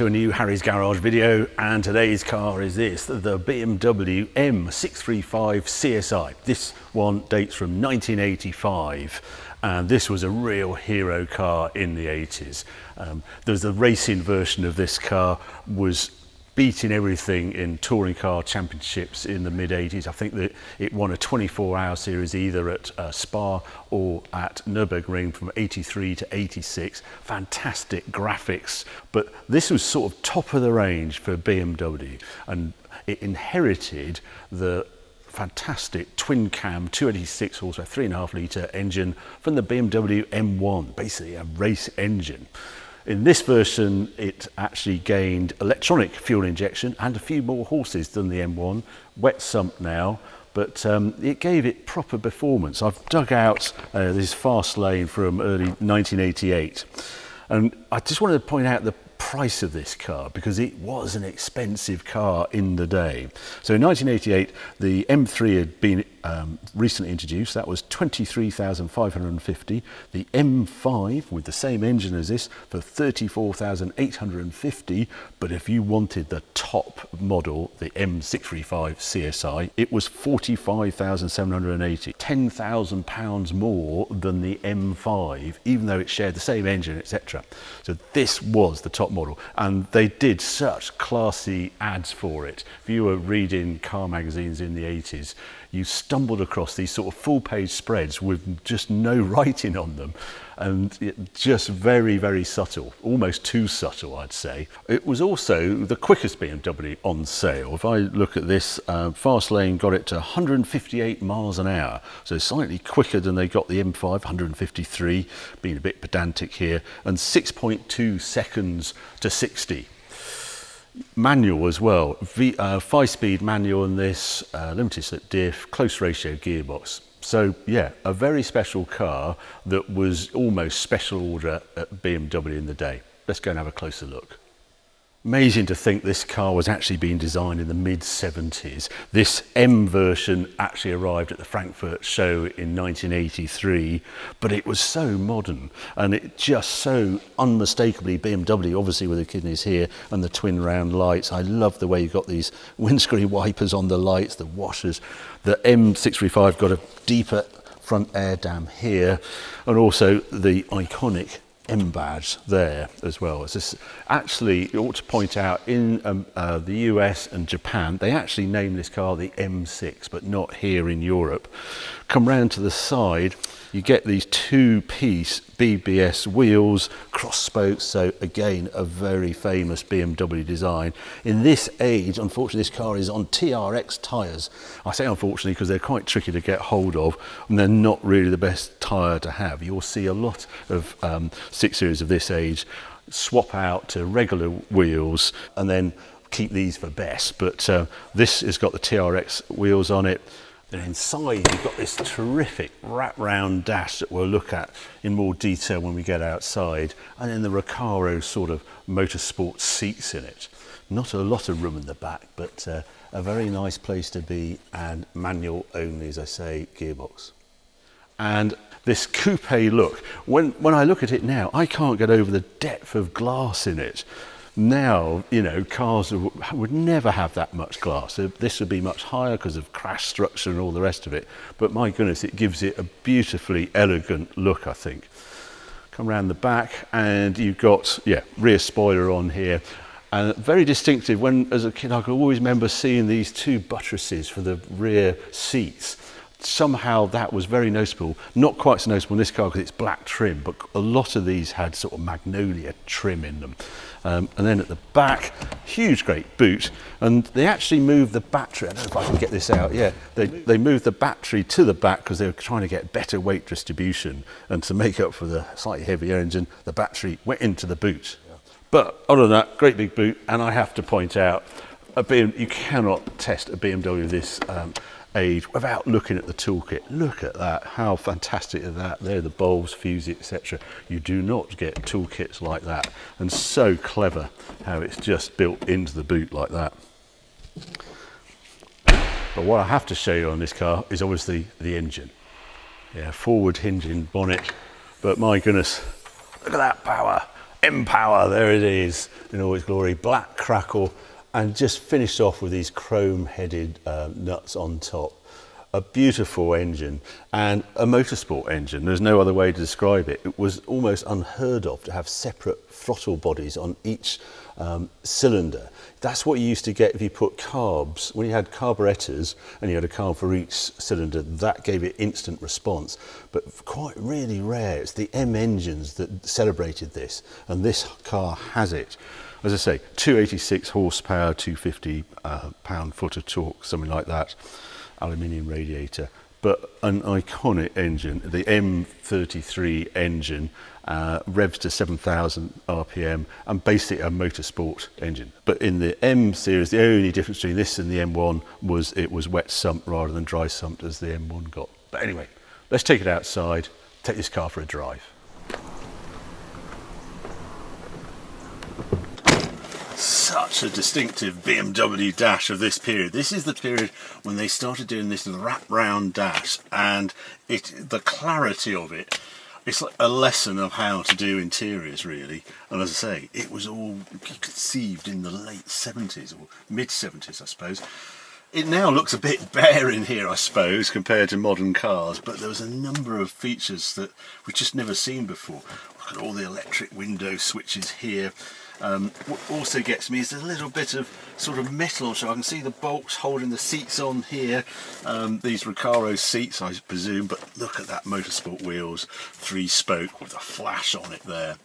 to a new Harry's Garage video, and today's car is this, the BMW M635 CSi. This one dates from 1985, and this was a real hero car in the 80s. There's a racing version of this car, was beating everything in touring car championships in the mid-80s. I think that it won a 24-hour series either at Spa or at Nürburgring from 83 to 86. Fantastic graphics, but this was sort of top of the range for BMW, and it inherited the fantastic twin cam 286 horsepower 3.5 litre engine from the BMW M1, basically a race engine. In this version, it actually gained electronic fuel injection and a few more horses than the M1. Wet sump now, but it gave it proper performance. I've dug out this fast lane from early 1988, and I just wanted to point out the price of this car because it was an expensive car in the day. So in 1988, the M3 had been recently introduced. That was 23,550. The M5 with the same engine as this for 34,850. But if you wanted the top model, the M635 CSi, it was 45,780. £10,000 more than the M5, even though it shared the same engine, etc. So this was the top model, and they did such classy ads for it. If you were reading car magazines in the 80s, you stumbled across these sort of full-page spreads with just no writing on them, and it just very, very subtle, almost too subtle, I'd say. It was also the quickest BMW on sale. If I look at this, Fastlane got it to 158 miles an hour, so slightly quicker than they got the M5, 153, being a bit pedantic here, and 6.2 seconds to 60. Manual as well, 5-speed manual in this, limited slip diff, close ratio gearbox. So yeah, a very special car that was almost special order at BMW in the day. Let's go and have a closer look. Amazing to think this car was actually being designed in the mid-70s. This M version actually arrived at the Frankfurt show in 1983, but it was so modern and it just so unmistakably BMW, obviously with the kidneys here and the twin round lights. I love the way you got these windscreen wipers on the lights, the washers. The M635 got a deeper front air dam here, and also the iconic M badge there as well. It's just, actually, you ought to point out, in the US and Japan, they actually named this car the M6, but not here in Europe. Come round to the side, you get these two-piece BBS wheels, cross spokes, so again, a very famous BMW design. In this age, unfortunately, this car is on TRX tyres. I say unfortunately because they're quite tricky to get hold of, and they're not really the best tyre to have. You'll see a lot of 6 Series of this age swap out to regular wheels and then keep these for best, but this has got the TRX wheels on it. Then inside you've got this terrific wraparound dash that we'll look at in more detail when we get outside, and then the Recaro sort of motorsport seats in it. Not a lot of room in the back, but a very nice place to be, and manual only, as I say, gearbox. And this coupe look, when I look at it now, I can't get over the depth of glass in it. Now, you know, cars would never have that much glass. So this would be much higher because of crash structure and all the rest of it. But my goodness, it gives it a beautifully elegant look, I think. Come around the back and you've got, yeah, rear spoiler on here. And very distinctive. When, as a kid, I could always remember seeing these two buttresses for the rear seats. Somehow that was very noticeable. Not quite so noticeable in this car because it's black trim, but a lot of these had sort of magnolia trim in them. And then at the back, huge great boot, and they actually moved the battery. I don't know if I can get this out. Yeah, they moved the battery to the back because they were trying to get better weight distribution, and to make up for the slightly heavier engine, the battery went into the boot. Yeah. But other than that, great big boot, and I have to point out, you cannot test a BMW this age without looking at the toolkit. Look at that, how fantastic is that? There are the bulbs, fuses, etc. You do not get toolkits like that, and so clever how it's just built into the boot like that. But what I have to show you on this car is obviously the engine. Yeah, forward hinging bonnet, but my goodness, look at that power. M-Power, there it is in all its glory, black crackle, and just finished off with these chrome-headed nuts on top. A beautiful engine and a motorsport engine. There's no other way to describe it. It was almost unheard of to have separate throttle bodies on each cylinder. That's what you used to get if you put carbs. When you had carburetors and you had a carb for each cylinder, that gave it instant response. But quite really rare. It's the M engines that celebrated this, and this car has it. As I say, 286 horsepower, 250 pound-foot of torque, something like that. Aluminium radiator, but an iconic engine. The M33 engine revs to 7,000 RPM and basically a motorsport engine. But in the M series, the only difference between this and the M1 was it was wet sumped rather than dry sumped as the M1 got. But anyway, let's take it outside, take this car for a drive. Such a distinctive BMW dash of this period. This is the period when they started doing this wraparound dash, and the clarity of it, it's like a lesson of how to do interiors really. And as I say, it was all conceived in the late 70s or mid 70s, I suppose. It now looks a bit bare in here, I suppose, compared to modern cars, but there was a number of features that we've just never seen before. Look at all the electric window switches here. What also gets me is a little bit of sort of metal, so I can see the bolts holding the seats on here. These Recaro seats, I presume, but look at that motorsport wheels, 3-spoke with a flash on it there.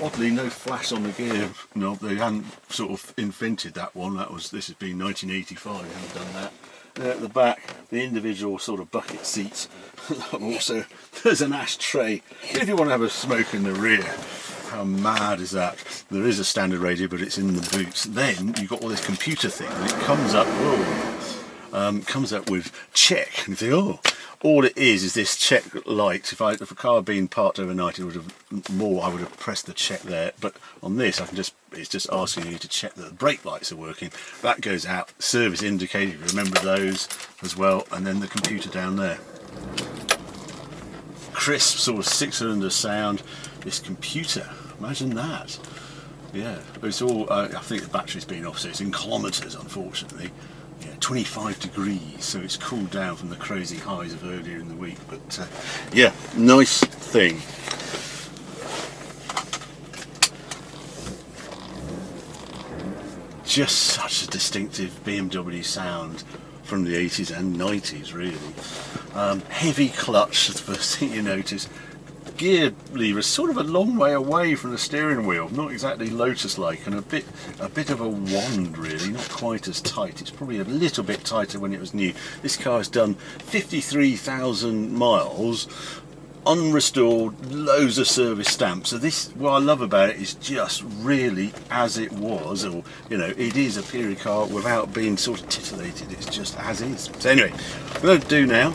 Oddly, no flash on the gear knob. They hadn't sort of invented that one. This has been 1985. They haven't done that. And at the back, the individual sort of bucket seats. Also, there's an ashtray if you want to have a smoke in the rear. How mad is that? There is a standard radio, but it's in the boots. Then you've got all this computer thing, and it comes up. Comes up with check, and you think, oh, all it is this check light. If a car had been parked overnight, I would have pressed the check there. But on this, it's just asking you to check that the brake lights are working. That goes out. Service indicator, remember those as well, and then the computer down there. Crisp sort of 6-cylinder sound. This computer, imagine that. Yeah, it's all. I think the battery's been off, so it's in kilometres, unfortunately. Yeah, 25 degrees, so it's cooled down from the crazy highs of earlier in the week. But yeah, nice thing. Just such a distinctive BMW sound from the 80s and 90s, really. Heavy clutch, the first thing you notice. Gear lever is sort of a long way away from the steering wheel, not exactly Lotus-like, and a bit of a wand really, not quite as tight. It's probably a little bit tighter when it was new. This car has done 53,000 miles, unrestored, loads of service stamps. So this, what I love about it is just really as it was, or it is a period car without being sort of titillated. It's just as is. So anyway, what I'm going to do now,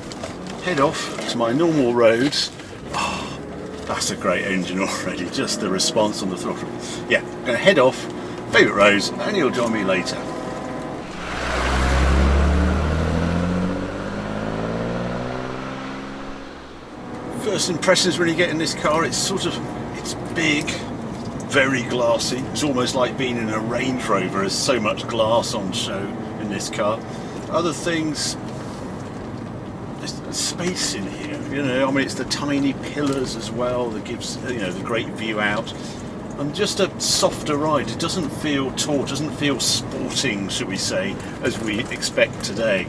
head off to my normal roads. Oh, that's a great engine already, just the response on the throttle. Yeah, I'm going to head off, favourite roads, and you'll join me later. First impressions when you get in this car, it's big, very glassy. It's almost like being in a Range Rover. There's so much glass on show in this car. Other things, there's space in here. I mean, it's the tiny pillars as well that gives the great view out, and just a softer ride. It doesn't feel taut, doesn't feel sporting, should we say, as we expect today.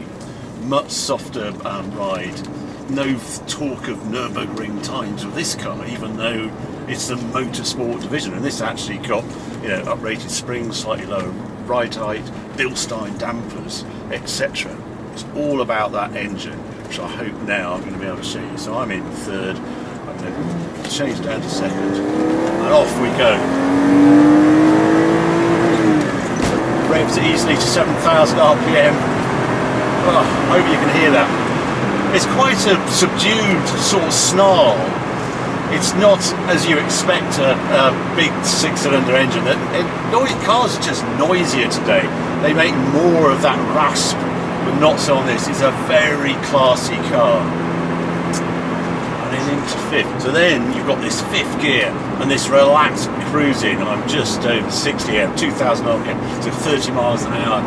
Much softer ride. No talk of Nürburgring times with this car, even though it's the motorsport division, and this actually got uprated springs, slightly lower ride height, Bilstein dampers, etc. It's all about that engine, which I hope now I'm going to be able to show you. So I'm in third, I'm going to change down to second, and off we go. Revs easily to 7,000 RPM. Oh, I hope you can hear that. It's quite a subdued sort of snarl. It's not, as you expect, a big 6-cylinder engine. Cars are just noisier today. They make more of that rasp, but not so on this. It's a very classy car. and then into fifth. So then you've got this fifth gear and this relaxed cruising. I'm just over 60 here, 2,000 RPM, so 30 miles an hour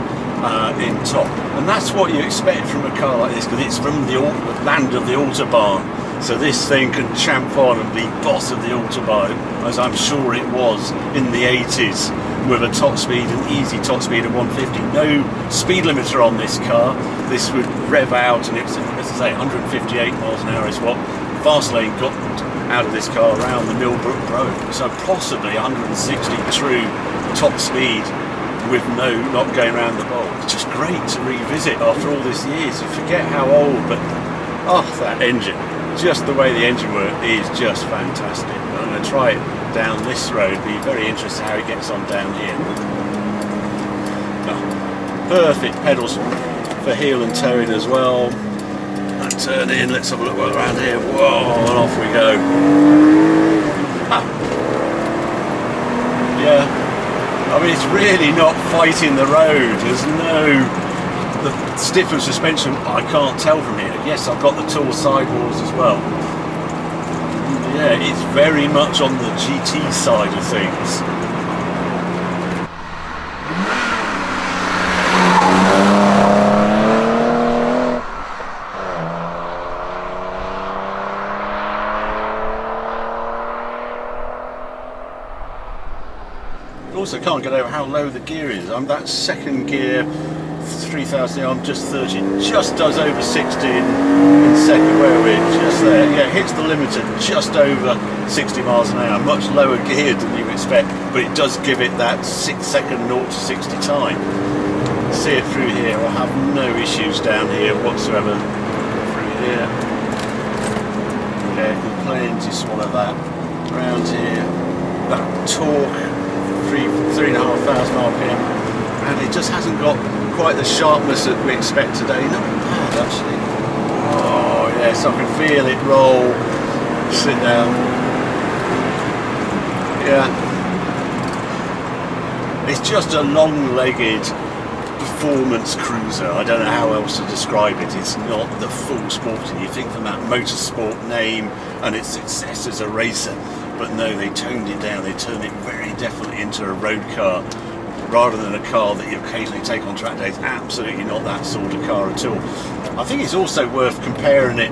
in top. And that's what you expect from a car like this, because it's from the land of the Autobahn. So this thing can champ on and be boss of the Autobahn, as I'm sure it was in the 80s, with a top speed, an easy top speed of 150. No speed limiter on this car. This would rev out, and it's, as I say, 158 miles an hour is what Fastlane got out of this car around the Millbrook Road. So possibly 160 true top speed with not going around the bowl. It's just great to revisit after all these years. You forget how old, but that engine. Just the way the engine works is just fantastic. I'm going to try it down this road, be very interested how it gets on down here. Perfect pedals for heel and toe in as well. And turn in, let's have a look around here. Whoa, and off we go. Yeah, I mean, it's really not fighting the road. There's the stiff of suspension, I can't tell from here. Yes, I've got the tall sidewalls as well. Yeah, it's very much on the GT side of things. Also can't get over how low the gear is. That second gear, 3,000, I'm just 30, just does over 60 in second, where we're just there. Yeah, hits the limiter just over 60 miles an hour, much lower geared than you expect, but it does give it that 6 second 0 to 60 time. See it through here, I have no issues down here whatsoever through here. Yeah, plenty small of that. Around here, that torque, 3,500 RPM, and it just hasn't got quite the sharpness that we expect today. Not bad actually. Oh yes, I can feel it roll. Sit down. Yeah. It's just a long-legged performance cruiser. I don't know how else to describe it. It's not the full sporting. You think from that motorsport name and its success as a racer, but no, they toned it down. They turned it very definitely into a road car, rather than a car that you occasionally take on track days. Absolutely not that sort of car at all. I think it's also worth comparing it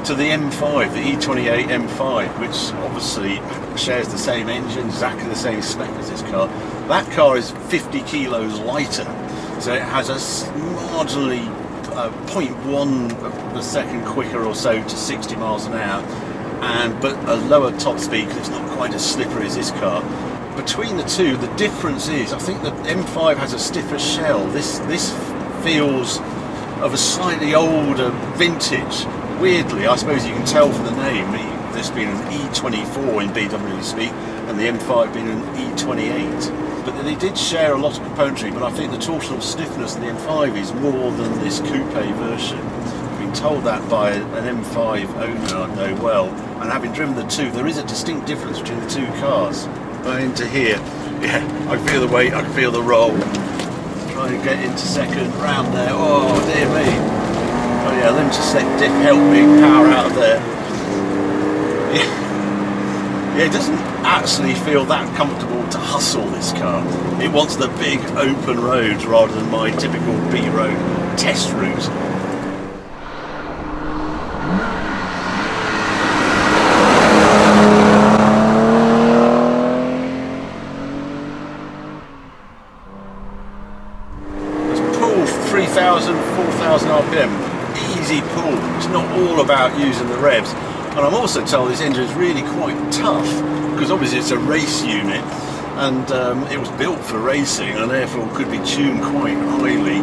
to the M5, the E28 M5, which obviously shares the same engine, exactly the same spec as this car. That car is 50 kilos lighter, so it has a marginally 0.1 of a second quicker or so to 60 miles an hour, but a lower top speed because it's not quite as slippery as this car. Between the two, the difference is, I think the M5 has a stiffer shell. This feels of a slightly older vintage. Weirdly, I suppose you can tell from the name, this being an E24 in BMW speak, and the M5 being an E28. But they did share a lot of componentry, but I think the torsional stiffness of the M5 is more than this coupe version. I've been told that by an M5 owner I know well, and having driven the two, there is a distinct difference between the two cars. Into here, yeah, I feel the weight, I feel the roll. Trying to get into second, round there, oh dear me. Oh yeah, limited select diff helping, power out of there. Yeah, it doesn't actually feel that comfortable to hustle this car. It wants the big open roads rather than my typical B road test route. RPM, easy pull. It's not all about using the revs. And I'm also told this engine is really quite tough, because obviously it's a race unit, and it was built for racing and therefore could be tuned quite highly,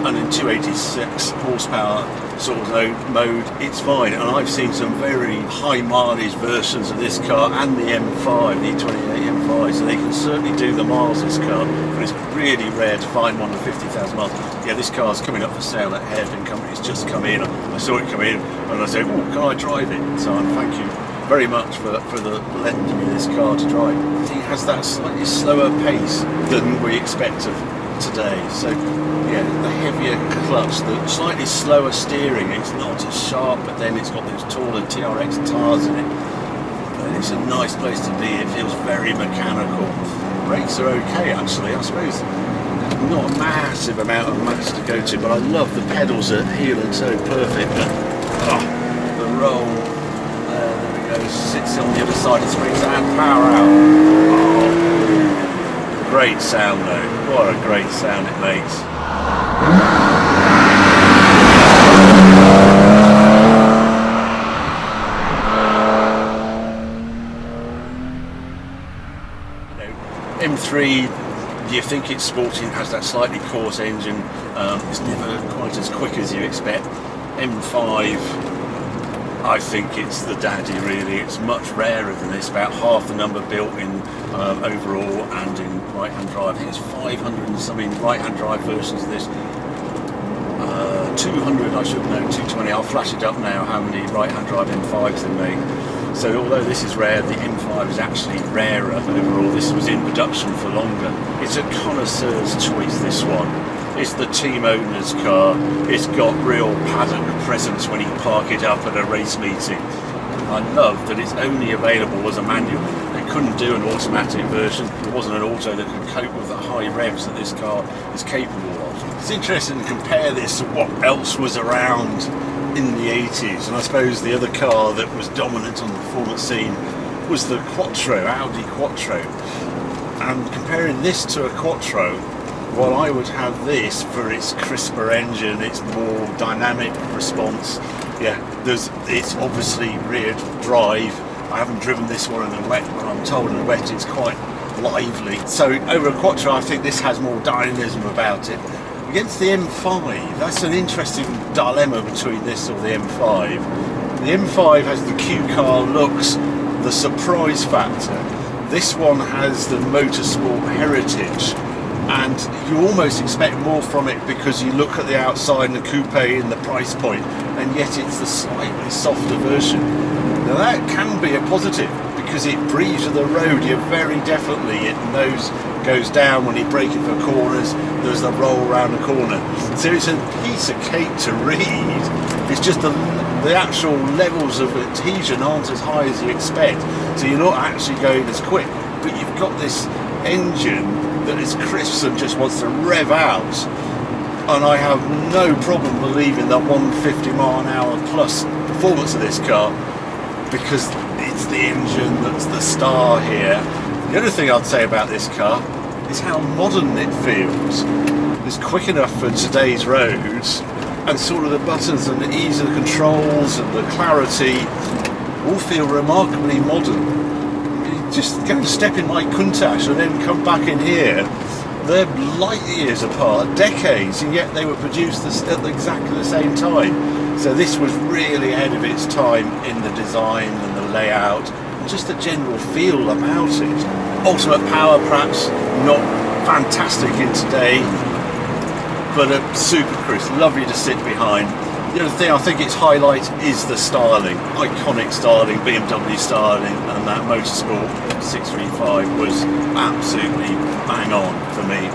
and in 286 horsepower sort of mode it's fine. And I've seen some very high mileage versions of this car and the M5, the E28 M5, so they can certainly do the miles this car, but it's really rare to find one with 50,000 miles. Yeah, this car's coming up for sale at Hairpin Company. It's just come in. I saw it come in and I said, oh, can I drive it? So thank you very much for lending me this car to drive. It has that slightly slower pace than we expect of today. So yeah, the heavier clutch, the slightly slower steering, it's not as sharp, but then it's got those taller TRX tyres in it. But it's a nice place to be, it feels very mechanical. Brakes are okay actually, I suppose. Not a massive amount of mass to go to, but I love the pedals at heel and toe, perfect. But, the roll, there we go, sits on the other side of the springs and power out. Oh, great sound though, what a great sound it makes. M3, you think it's sporty and has that slightly coarse engine, it's never quite as quick as you expect. M5, I think it's the daddy really, it's much rarer than this, about half the number built in overall and in right hand drive. I think it's 500 and something right hand drive versions of this. 200 I should know, 220, I'll flash it up now how many right hand drive M5s they made. So although this is rare, the M5 is actually rarer overall. This was in production for longer. It's a connoisseur's choice, this one. It's the team owner's car. It's got real paddock presence when you park it up at a race meeting. I love that it's only available as a manual. They couldn't do an automatic version. There wasn't an auto that could cope with the high revs that this car is capable of. It's interesting to compare this to what else was around in the 80s, and I suppose the other car that was dominant on the performance scene was the Quattro, Audi Quattro. And comparing this to a Quattro, while I would have this for its crisper engine, its more dynamic response, yeah, it's obviously rear drive. I haven't driven this one in the wet, but I'm told in the wet it's quite lively. So over a Quattro, I think this has more dynamism about it. Against the M5, that's an interesting dilemma between this or the M5. The M5 has the Q car looks, the surprise factor. This one has the motorsport heritage, and you almost expect more from it because you look at the outside and the coupe and the price point, and yet it's the slightly softer version. Now that can be a positive because it breathes to the road. You're very definitely, it knows goes down when you're braking for corners, there's the roll around the corner. So it's a piece of cake to read. It's just the actual levels of adhesion aren't as high as you expect. So you're not actually going as quick, but you've got this engine that is crisp and just wants to rev out. And I have no problem believing that 150 mile an hour plus performance of this car, because it's the engine that's the star here. The other thing I'd say about this car is how modern it feels. It's quick enough for today's roads, and sort of the buttons and the ease of the controls and the clarity all feel remarkably modern. You just go and step in my Countach and then come back in here. They're light years apart, decades, and yet they were produced at exactly the same time. So this was really ahead of its time in the design and the layout, and just the general feel about it. Ultimate power perhaps not fantastic in today, but a super crisp, lovely to sit behind. The other thing I think its highlight is the styling, iconic styling, BMW styling, and that Motorsport 635 was absolutely bang on for me.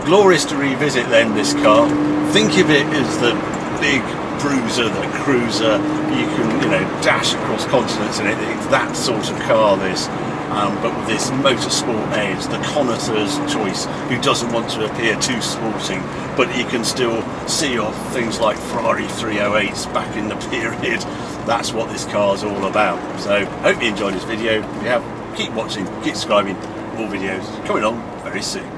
Glorious to revisit then, this car. Think of it as the big bruiser, the cruiser, you can, you know, dash across continents in it. It's that sort of car, this. But with this motorsport edge, the connoisseur's choice, who doesn't want to appear too sporting, but you can still see off things like Ferrari 308s back in the period. That's what this car's all about. So, hope you enjoyed this video. If you have, keep watching, keep subscribing, more videos coming on very soon.